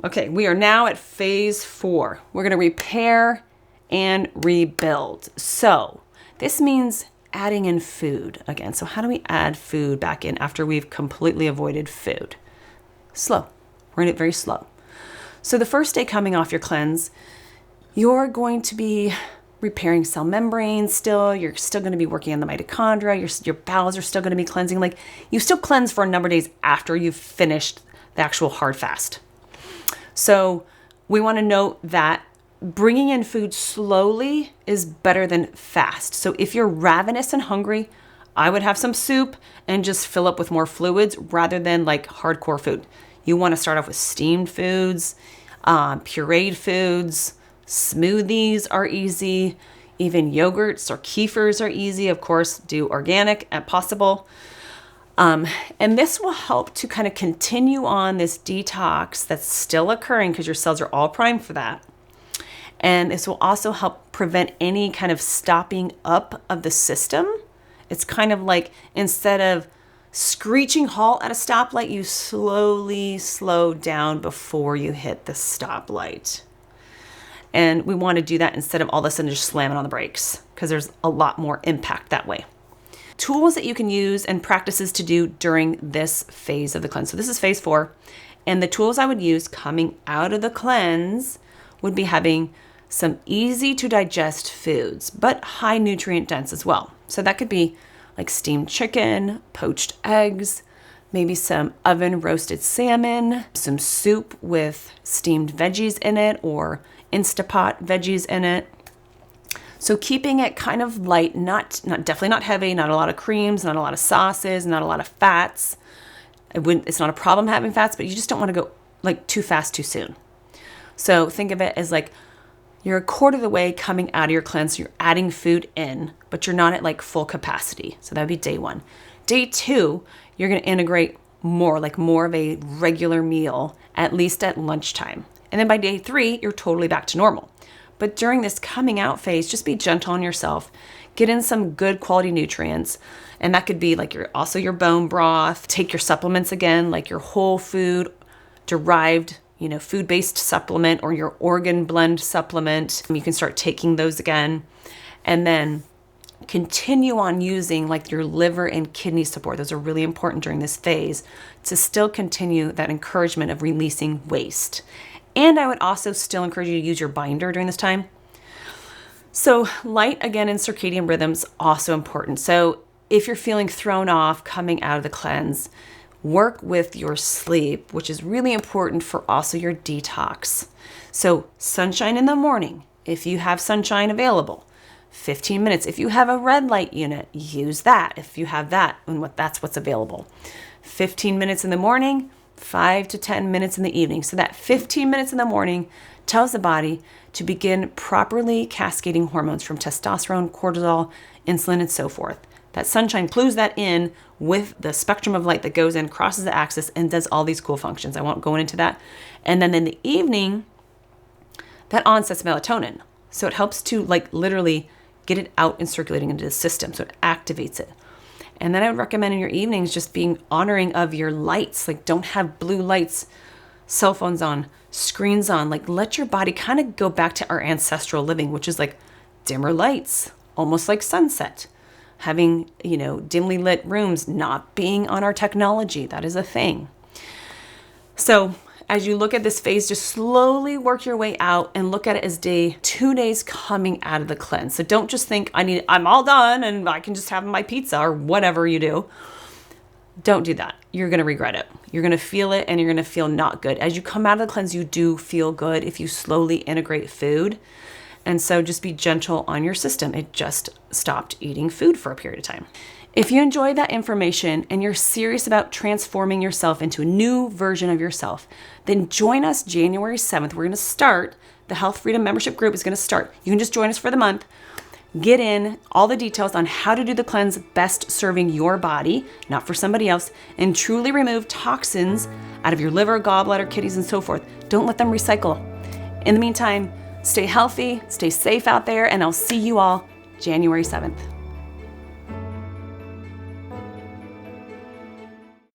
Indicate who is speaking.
Speaker 1: Okay, we are now at phase 4. We're going to repair and rebuild. So this means adding in food again. So how do we add food back in after we've completely avoided food? Slow. We're going to do it very slow. So the first day coming off your cleanse, you're going to be repairing cell membranes still. You're still going to be working on the mitochondria. Your bowels are still going to be cleansing. Like, you still cleanse for a number of days after you've finished the actual hard fast. So we want to note that bringing in food slowly is better than fast. So if you're ravenous and hungry, I would have some soup and just fill up with more fluids rather than like hardcore food. You want to start off with steamed foods, pureed foods, smoothies are easy, even yogurts or kefirs are easy. Of course, do organic at possible. And this will help to kind of continue on this detox that's still occurring because your cells are all primed for that. And this will also help prevent any kind of stopping up of the system. It's kind of like, instead of screeching halt at a stoplight, you slowly slow down before you hit the stoplight. And we want to do that instead of all of a sudden just slamming on the brakes, because there's a lot more impact that way. Tools that you can use and practices to do during this phase of the cleanse. So this is phase 4. And the tools I would use coming out of the cleanse would be having some easy to digest foods, but high nutrient dense as well. So that could be like steamed chicken, poached eggs, maybe some oven roasted salmon, some soup with steamed veggies in it or Instapot veggies in it. So keeping it kind of light, definitely not heavy, not a lot of creams, not a lot of sauces, not a lot of fats. It's not a problem having fats, but you just don't want to go like too fast too soon. So think of it as like you're a quarter of the way coming out of your cleanse. So you're adding food in, but you're not at like full capacity. So that would be day 1. Day 2, you're going to integrate more of a regular meal, at least at lunchtime. And then by day 3, you're totally back to normal. But during this coming out phase, just be gentle on yourself. Get in some good quality nutrients. And that could be like your bone broth. Take your supplements again, like your whole food derived, food-based supplement or your organ blend supplement. You can start taking those again. And then continue on using like your liver and kidney support. Those are really important during this phase to still continue that encouragement of releasing waste. And I would also still encourage you to use your binder during this time. So light again in circadian rhythms, also important. So if you're feeling thrown off coming out of the cleanse, work with your sleep, which is really important for also your detox. So sunshine in the morning, if you have sunshine available, 15 minutes. If you have a red light unit, use that. If you have that, and that's what's available. 15 minutes in the morning, 5 to 10 minutes in the evening. So that 15 minutes in the morning tells the body to begin properly cascading hormones from testosterone, cortisol, insulin, and so forth. That sunshine clues that in with the spectrum of light that goes in, crosses the axis, and does all these cool functions. I won't go into that. And then in the evening, that onsets melatonin. So it helps to like literally get it out and circulating into the system. So it activates it. And then I would recommend in your evenings just being honoring of your lights. Like, don't have blue lights, cell phones on, screens on. Like, let your body kind of go back to our ancestral living, which is like dimmer lights, almost like sunset. Having, dimly lit rooms, not being on our technology. That is a thing. So as you look at this phase, just slowly work your way out and look at it as 2 days coming out of the cleanse. So don't just think I'm all done and I can just have my pizza or whatever you do. Don't do that. You're going to regret it. You're going to feel it and you're going to feel not good. As you come out of the cleanse, you do feel good if you slowly integrate food. And so just be gentle on your system. It just stopped eating food for a period of time. If you enjoy that information and you're serious about transforming yourself into a new version of yourself, then join us January 7th. We're going to start. The Health Freedom Membership Group is going to start. You can just join us for the month. Get in all the details on how to do the cleanse best serving your body, not for somebody else, and truly remove toxins out of your liver, gallbladder, kidneys, and so forth. Don't let them recycle. In the meantime, stay healthy, stay safe out there, and I'll see you all January 7th.